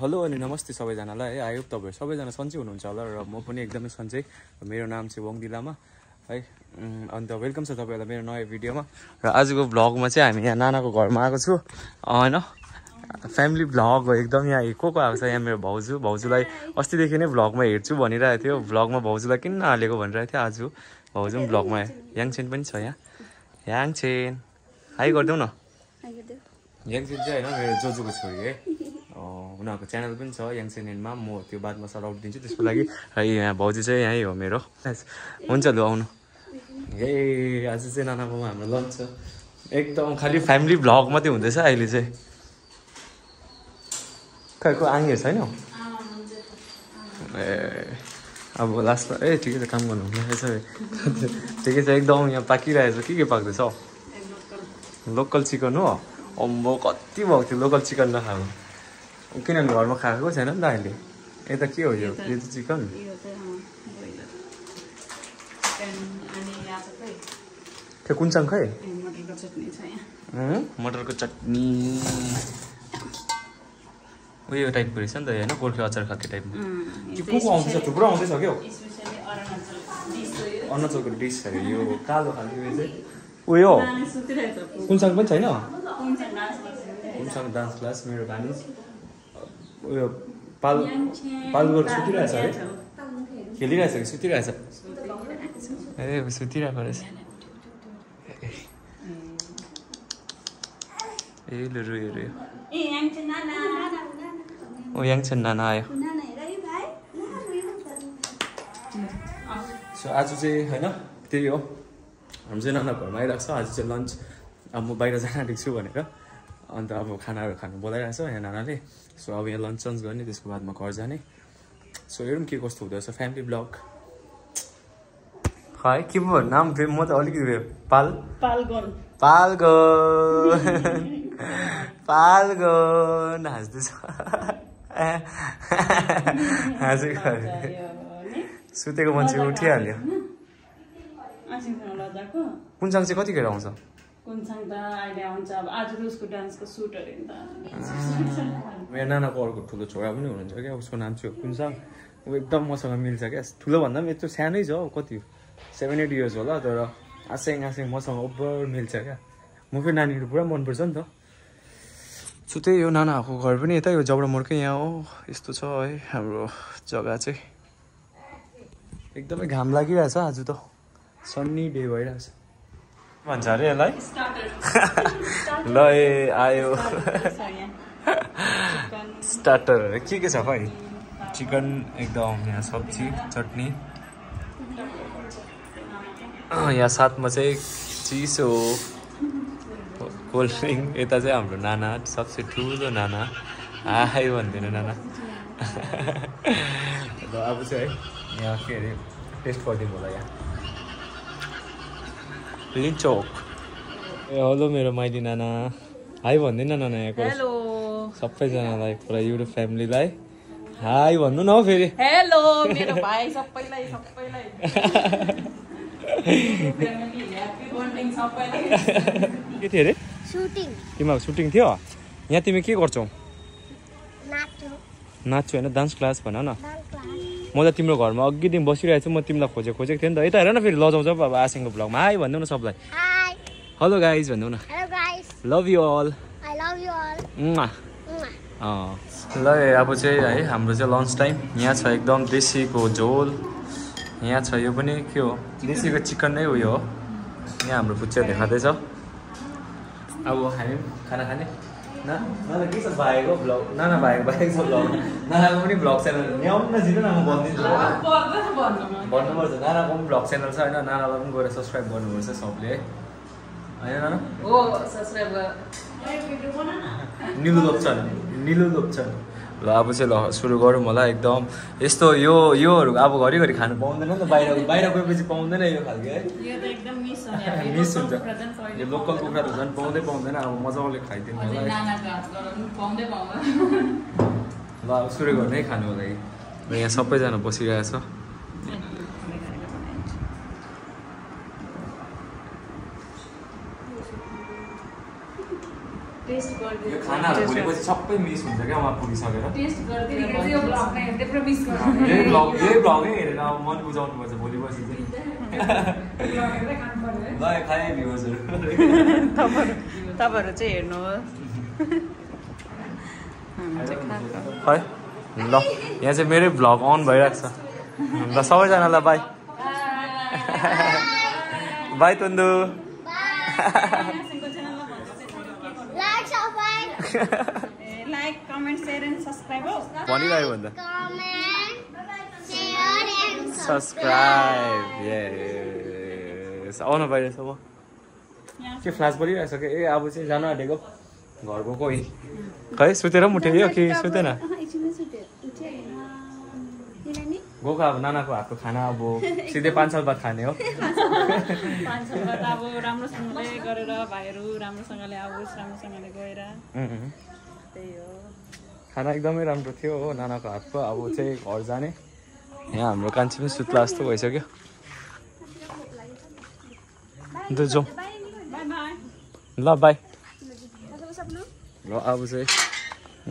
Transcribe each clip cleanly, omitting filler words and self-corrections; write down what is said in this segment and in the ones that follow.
Hello अनि नमस्ते सबैजनालाई है। आई होप तपाईहरु सबैजना सन्चै हुनुहुन्छ होला र म पनि एकदमै सन्चै। मेरो नाम चाहिँ वाङ लामा है। अन्त वेलकम छ तपाईहरुलाई मेरो नयाँ भिडियोमा। र आजको भ्लगमा चाहिँ हामी यहाँ नानाको घरमा आएको छु हैन। फ्यामिली भ्लग हो एकदम। यहाँ को आएको छ यहाँ मेरो भाउजूलाई अस्तिदेखि नै भ्लगमा हेर्छु भनिरहेको थियो। भ्लगमा भाउजूलाई किन नहालेको भनिरहेको थियो। आज भाउजू पनि भ्लगमा याङछेन पनि छ यहाँ। याङछेन हाई गरिदेऊ न। याङछेन चाहिँ हैन मेरो जोजोको छोरी है। उनीहरूको च्यानल पनि छ याङछेनमा। म त्यो बादमा सराउट दिन्छु त्यसको लागि। र यहाँ भाउजू चाहिँ यहीँ हो मेरो। हुन्छ लु आउनु। ए आज चाहिँ नानाकोमा हाम्रो लन्च छ। एकदम खालि फ्यामिली भ्लग मात्रै हुँदैछ अहिले चाहिँ। खै को आङेर छैन? ए अब लास्टमा ए ठिकै छ काम गर्नु हुँदैछ। ठिकै छ एकदम यहाँ पाकिरहेछ। के पाक्दैछ? लोकल चिकन हो। अम्बो कति भएको थियो लोकल चिकन नखाएको। किनभने घरमा खाएको छैन नि त अहिले। यता के हो यो चाहिँ चिकन? त्यो कुनसँग खै? मटरको चटनी उयो टाइपको रहेछ नि त होइन। गोर्खे अचार खाके टाइपमा। को आउँदैछ? थुप्रो आउँदैछ क्या हो। अरुणाचलको डिस अरे यो कालो खालको उयो चाहिँ उयो कुनसँग पनि छैन? कुनसँग डान्स क्लास मेरो भानिज उयो पाल गरेर सुतिरहेछ है। खेलिरहेछ कि सुतिरहेछ? ए सुतिरहेको रहेछ। ए लु रुयो रुयो। ओ याङछेन नाना आयो। सो आज चाहिँ होइन त्यही हो हाम्रो चाहिँ नाना घरमा आइरहेको छ। आज चाहिँ लन्च अब म बाहिर जान आँटेको छु भनेर। अन्त अब खानाहरू खानु बोलाइरहेको छ यहाँ नानाले। सो अब यहाँ लन्च सन्च गर्ने त्यसको बादमा घर जाने। सो हेरौँ के कस्तो हुँदो रहेछ फ्यामिली ब्लग। है के पो नाम फेरि म त अलिकति पाल्गोन हाँस्दैछ। हाँसेको सुतेको मान्छे उठिहाल्यो। कुनसँग चाहिँ कतिखेर आउँछ? मेरो नानाको अर्को ठुलो छोरा पनि हुनुहुन्छ क्या। उसको नाम चाहिँ कुनसँग। ऊ एकदम मसँग मिल्छ क्या। ठुलो भन्दा पनि यत्रो सानै छ हौ। कति 7-8 इयर्स होला। तर आसेङ मसँग ओभर मिल्छ क्या। म फेरि नानीहरू पुरा मनपर्छ नि त। सो त्यही हो नानाहरूको घर पनि यतै हो जबडा मोडकै यहाँ हो। यस्तो छ है हाम्रो जग्गा चाहिँ। एकदमै घाम लागिरहेछ आज त। सन्नी डे भइरहेछ भन्छ अरे यसलाई। ल ए आयो स्टार्टर के छ खै? चिकन एकदम यहाँ सब्जी चटनी यहाँ साथमा चाहिँ चिसो कोल्ड ड्रिङ्क। यता चाहिँ हाम्रो नाना सबसे ठुलो नाना आयो भन्दैन नाना। र अब चाहिँ है यहाँ के अरे टेस्ट गरिदिनु होला यहाँ लिचोक। ए हेलो मेरो माइली नाना हाई भन्दैन नाना यहाँको सबैजनालाई पुरा युट्युब फ्यामिलीलाई हाई भन्नु न हौ फेरि। हेलो मेरो भाइ सबैलाई के थियो अरे? तिमीहरूको सुटिङ थियो यहाँ। तिमी के गर्छौ? नाच्छु होइन डान्स क्लास भन न। म त तिम्रो घरमा अघिदेखि बसिरहेको छु। म तिमीलाई खोजेको थिएँ नि त। यता हेर न फेरि लजाउँछ अब आसिङको भ्लगमा हाई भनिदेऊ न सबलाई। हेलो गाइज भनिदेऊ न। Love you all. ल अब चाहिँ है हाम्रो चाहिँ लन्च टाइम। यहाँ छ एकदम देसीको झोल। यहाँ छ यो पनि के हो देसीको चिकन नै उयो हो। यहाँ हाम्रो पुच्चा देखाउँदैछ। अब हामी खाना खाने नाना के छ भाइको भ्लग? नाना भाइको छ भ्लग। नानाको पनि भ्लग च्यानल ल्याउनु न जिन न म भनिदिन्छु। भन्नुपर्छ नानाको पनि भ्लग च्यानल छ होइन। नानालाई पनि गएर सब्सक्राइब गर्नुपर्छ सबले है होइन नाना? निलु लोप्छन्। ल अब चाहिँ ल सुरु गरौँ होला। एकदम यस्तो योहरू अब घरिघरि खानु पाउँदैन नि त। बाहिर गएपछि पाउँदैन यो खालको है। मिस हुन्छ। यो लोकल कुखुरा त झन् पाउँदैन। अब मजाले खाइदिनु होला। ल अब सुरु गर्ने है खानुको लागि। र यहाँ सबैजना बसिरहेछ। टेस्ट गर्दै यो खानाहरू भोलिपछि सबै मिस हुन्छ क्या वहाँ पुगिसकेर टेस्ट गर्दै यो ब्लग नै हेर्दै पुरा मिस गर्छु यही ब्लगै हेरेर अब मन बुझाउनु पर्छ भोलिपछि चाहिँ ब्लग हेर्दै खानु पर्यो ल खाए भ्युजहरू तपाईहरु चाहिँ हेर्नुहोस् है ल यहाँ चाहिँ मेरै भ्लग अन भइरहेको छ ल सबैजनालाई बाई बाई तुन्दु like comment share and subscribe हो भनिरह्यो भन्दा सब्स्क्राइब यस आउनु पाइरहेछ म के फ्ल्यास परिरहेछ कि ए अब चाहिँ जानु आँटेको घरको कोही खै सुतेर पनि उठ्यो कि सुतेन गएको अब नानाको हातको खाना अब सिधै 5 साल बाद खाने हो 5 साल बाद अब राम्रोसँगले गरेर भाइहरू राम्रोसँगले आओस् राम्रोसँगले गएर त्यही हो खाना एकदमै राम्रो थियो हो नानाको हातको अब चाहिँ घर जाने यहाँ हाम्रो कान्छी पनि सुत्ला जस्तो भइसक्यो अन्त जाउँ ल बाई ल अब चाहिँ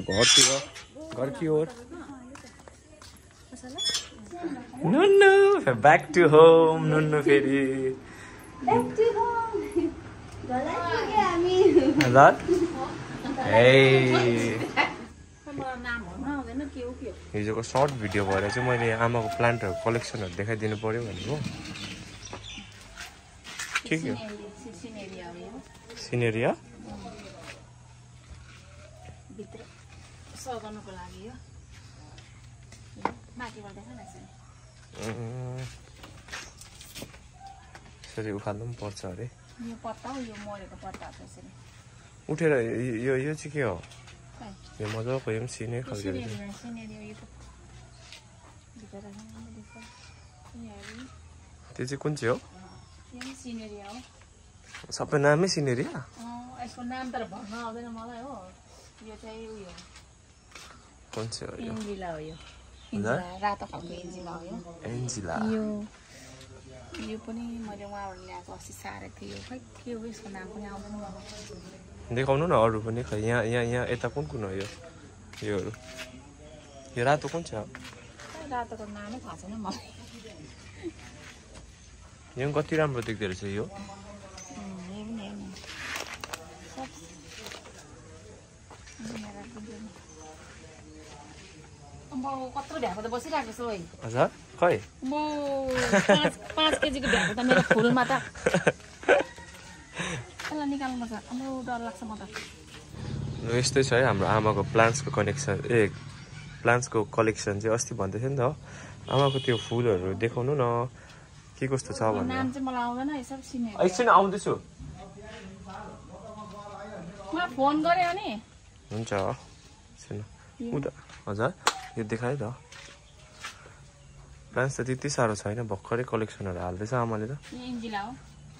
घरकी ओर नुन्नु ब्याक टु होम नुन्नु फेरि हिजोको सर्ट भिडियो भएर चाहिँ मैले आमाको प्लान्टहरू कलेक्सनहरू देखाइदिनु पर्यो भनेको के हो सिनेरिया सघाउनुको लागि हो माथिबाट देखाउ न यसरी उखाल्नु पनि पर्छ अरे यो पत्ता हो यो मरेको पत्ता हो यसरी उठेर यो चाहिँ के हो यो मजाको यो पनि सिने खालको त्यो चाहिँ कुन चाहिँ हो सिनेरिया हो सबै नामै सिनेरिया यसको नाम तर भन्न आउँदैन मलाई हो यो चाहिँ उयो कुन चाहिँ हो यो इन्जिला हो यो रातो खालको इन्जिला हो यो एन्जिला यो पनि मैले उहाँबाट ल्याएको अस्ति सारेको थियो खै के हो यसको नाम पनि आउँदैन मलाई देखाउनु न अरू पनि खै यहाँ यता कुन हो योहरू यो रातो कुन छ रातोको नामै थाहा छैन मलाई यो कति राम्रो देख्दो रहेछ यो कत्रो भ्याएको त बसिरहेको छु है हजुर खै म 5 केजीको भ्याएको त मेरो फुलमा त यसलाई निकाल्नु पर्छ अम्बो डर लाग्छ म त यस्तै छ है हाम्रो आमाको प्लान्ट्सको कलेक्सन चाहिँ अस्ति भन्दै थियो नि त आमाको त्यो फुलहरू देखाउनु न के कस्तो छ भनेर नाम चाहिँ मलाई आउँदैन यसो सिने एकछिन आउँदैछु म फोन गरे अनि हुन्छ हजुर यो देखाएँ त प्लान्ट्स त त्यति साह्रो छैन भर्खरै कलेक्सनहरू हाल्दैछ आमाले त इन्जिला हो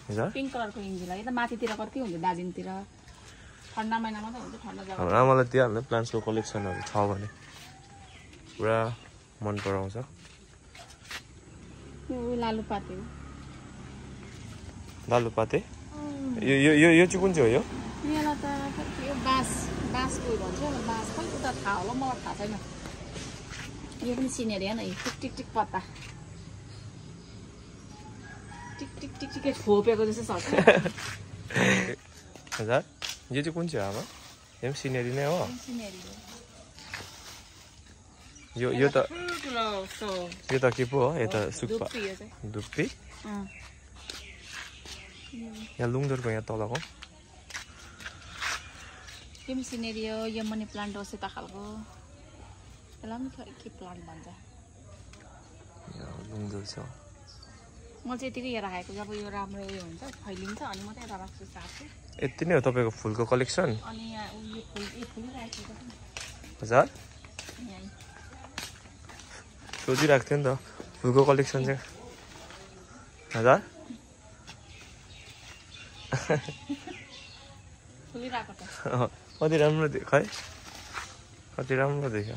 हजुर पिङ्क कलरको इन्जिला यो त माथितिर कति हुन्छ दार्जिलिङतिर ठन्डा महिनामा त हुन्छ ठन्डा जग्गा हाम्रो आमालाई दिइहाल्नु प्लान्ट्सको कलेक्सनहरू छ भने पुरा मन पराउँछ लालुपाते लालुपाते यो चाहिँ कुन चाहिँ हो यो यहाँ त यो बाँसको भन्छ बाँस खै उता थाहा होला मलाई थाहा छैन यो पनि सिनेरी होइन टिक टिक टिक पत्ता टिक टिक टिक टिक छोपेको जस्तो सक्छ हजुर यो चाहिँ कुन चाहिँ हो आमा यो पनि सिनेरी नै हो यो त के पो हो यो त सुक्पा धुप्पी यहाँ लुङदुरको यहाँ तलको यो पनि सिनेरी हो यो मनी प्लान्ट हो सेता खालको यसलाई पनि के प्लान्ट भन्छ लुङदुर छ म चाहिँ यतिकै राखेको जब यो राम्रो उयो हुन्छ फैलिन्छ अनि मात्रै यता राख्छु सार्छु यति नै हो तपाईँको फुलको कलेक्सन अनि यहाँ उयो फुल राखेको हजुर सोधिरहेको थियो नि त फुलको कलेक्सन चाहिँ हजुर कति राम्रो देख्यो खै कति राम्रो देख्यो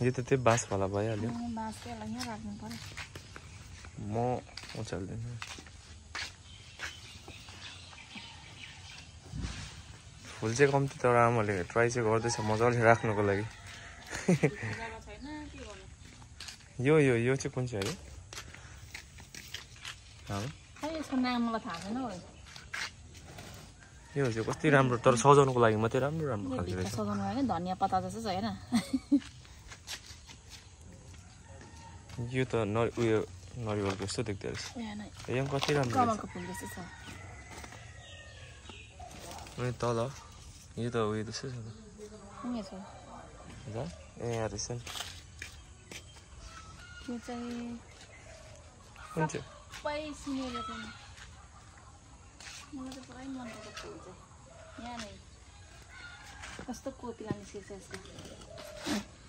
यो त त्यो बाँसवाला भइहाल्यो म उचाल्दैन फुल चाहिँ कम्ती तर आमाले ट्राई चाहिँ गर्दैछ मजाले राख्नुको लागि यो चाहिँ कुन चाहिँ यो चाहिँ कति राम्रो तर सजाउनुको लागि मात्रै राम्रो खालको रहेछ सजाउनु हैन धनिया पत्ता जस्तो छ हैन यो त उयो नरिवलको जस्तो देख्दै रहेछ यो कति राम्रो कमलको फुल जस्तो छ अनि तल यो त उयो जस्तो छ त ए यहाँ रहेछ नि यो चाहिँ कुन चाहिँ सिनेरी पनि मलाई त पुरै मन पर्छ फुल चाहिँ यहाँ नै कस्तो कोपिला निस्केछ यसको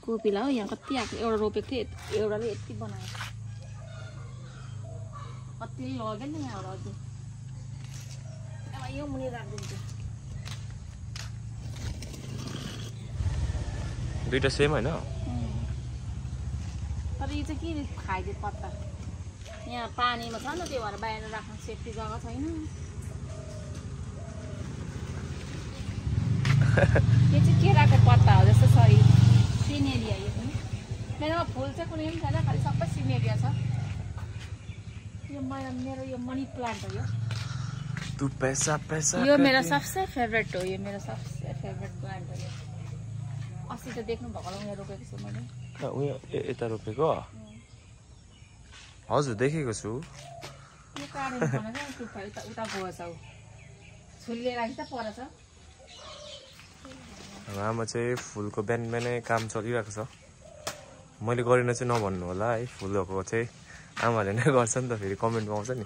कोपिला हो यहाँ कति आएको एउटा रोपेको थिएँ एउटाले यति बनायो कति लग्यो नि यहाँबाट अझै अब यो मुनि राखिदिन्छु दुईटा सेम हैन तर यो चाहिँ के खाइदियो पत्ता यहाँ पानीमा छ नि त्यो भएर बाहिर राख्नु सेफ्टी जग्गा छैन यो चाहिँ केराको पत्ता हो जस्तो छ सिनेरिया यो पनि मेरोमा फुल चाहिँ कुनै पनि छैन खालि सबै सिनेरिया छ यो मेरो यो मनी प्लान्ट हो तू पैसा यो मेरो सबसे फेभरेट हो यो मेरो सबसे फेभरेट प्लान्ट हो यो अस्ति त देख्नु भएको होला यहाँ रोपेको छु मैले उयो यता रोपेको हजुर देखेको छु यो काटेर बनाएको उता गएछ छुल्ले राखी त परेछ आमा चाहिँ फुलको बिहान बिहानै काम चलिरहेको छ मैले गरिन चाहिँ नभन्नु होला है फुलको चाहिँ आमाले नै गर्छ नि त फेरि कमेन्टमा आउँछ नि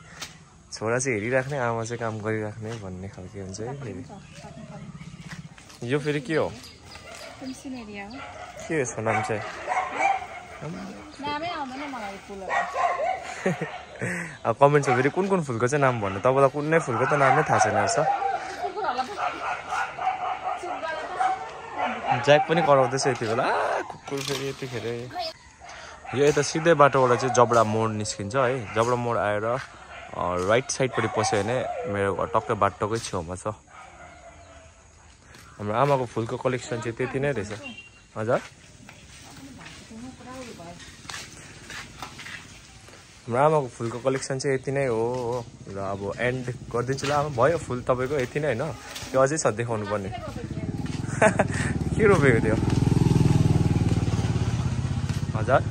छोरा चाहिँ हेरिराख्ने आमा चाहिँ काम गरिराख्ने भन्ने खालको हुन्छ है फेरि यो फेरि के हो के यसको नाम चाहिँ अब कमेन्ट्समा फेरि कुन फुलको चाहिँ नाम भन्नु तपाईँलाई कुनै फुलको त नाम नै थाहा छैन रहेछ ज्याक पनि कराउँदैछ यति बेला कुकुर फेरि यतिखेर यो यता सिधै बाटोबाट चाहिँ जबडा मोड निस्किन्छ है जबडा मोड आएर राइट साइडपट्टि पस्यो भने मेरो घर टक्कै बाटोकै छेउमा छ हाम्रो आमाको फुलको कलेक्सन चाहिँ त्यति नै रहेछ हजुर हाम्रो आमाको फुलको कलेक्सन चाहिँ यति नै हो र अब एन्ड गरिदिन्छु ल आमा भयो फुल तपाईँको यति नै होइन त्यो अझै छ देखाउनु पर्ने के रोपेको थियो हजुर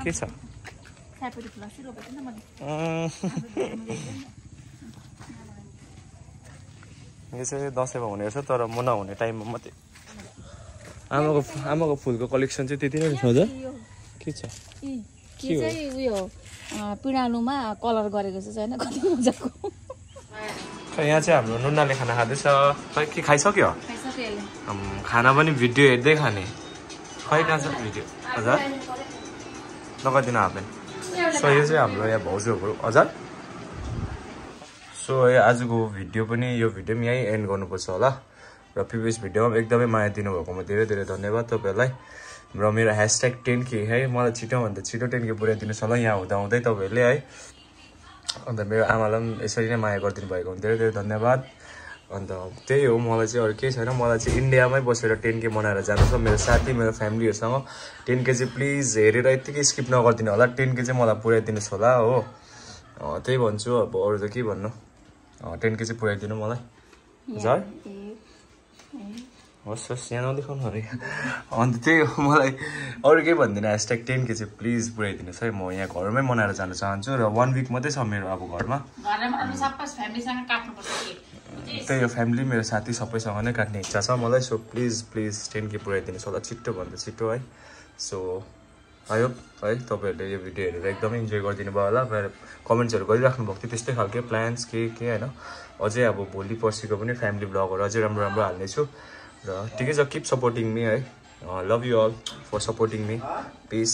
के छ यो चाहिँ दसैँमा हुने रहेछ तर म नहुने टाइममा मात्रै आमाको फुलको कलेक्सन चाहिँ त्यति नै रहेछ हजुर के छ के चाहिँ उयो पिँडालुमा कलर गरेको चाहिँ होइन कति मजाको यहाँ चाहिँ हाम्रो नुनाले खाना खाँदैछ खै के खाइसक्यो खाना पनि भिडियो हेर्दै खाने खै कहाँ छ भिडियो हजुर लगाइदिनु हाल्दैन सो यो चाहिँ हाम्रो यहाँ भाउजूहरू हजुर सो आजको भिडियो पनि यो भिडियो पनि यहीँ एन्ड गर्नुपर्छ होला र प्रिभियस भिडियोमा एकदमै माया दिनुभएकोमा धेरै धेरै धन्यवाद तपाईँहरूलाई र मेरो ह्यासट्याग 10K है मलाई छिटोभन्दा छिटो 10K पुऱ्याइदिनुहोस् होला यहाँ हुँदै तपाईँहरूले है अन्त मेरो आमालाई पनि यसरी नै माया गरिदिनु भएको धेरै धेरै धन्यवाद अन्त त्यही हो मलाई चाहिँ अरू केही छैन मलाई चाहिँ इन्डियामै बसेर 10K मनाएर जानु छ मेरो साथी मेरो फ्यामिलीहरूसँग 10K चाहिँ प्लिज हेरेर यत्तिकै स्किप नगरिदिनु होला 10K चाहिँ मलाई पुऱ्याइदिनुहोस् होला हो त्यही भन्छु अब अरू त के भन्नु 10K चाहिँ पुऱ्याइदिनु मलाई हजुर होस् यहाँ नदेखाउनु अरे अन्त त्यही हो मलाई अरू केही भन्दिनँ ह्यासट्याग 10K चाहिँ प्लिज पुऱ्याइदिनुहोस् है म यहाँ घरमै मनाएर जान चाहन्छु र 1 विक मात्रै छ मेरो अब घरमा त्यही हो फ्यामिली मेरो साथी सबैसँग नै काट्ने इच्छा छ मलाई सो प्लिज 10K पुऱ्याइदिनुहोस् होला छिटोभन्दा छिटो है सो आई होप है तपाईँहरूले यो भिडियो हेरेर एकदमै इन्जोय गरिदिनु भयो होला कमेन्ट्सहरू गरिराख्नु भएको थियो त्यस्तै खालको प्लान्स के होइन अझै अब भोलि पर्सिको पनि फ्यामिली ब्लगहरू अझै राम्रो राम्रो हाल्नेछु र ठिकै छ किप सपोर्टिङ मी है love you all for supporting me piece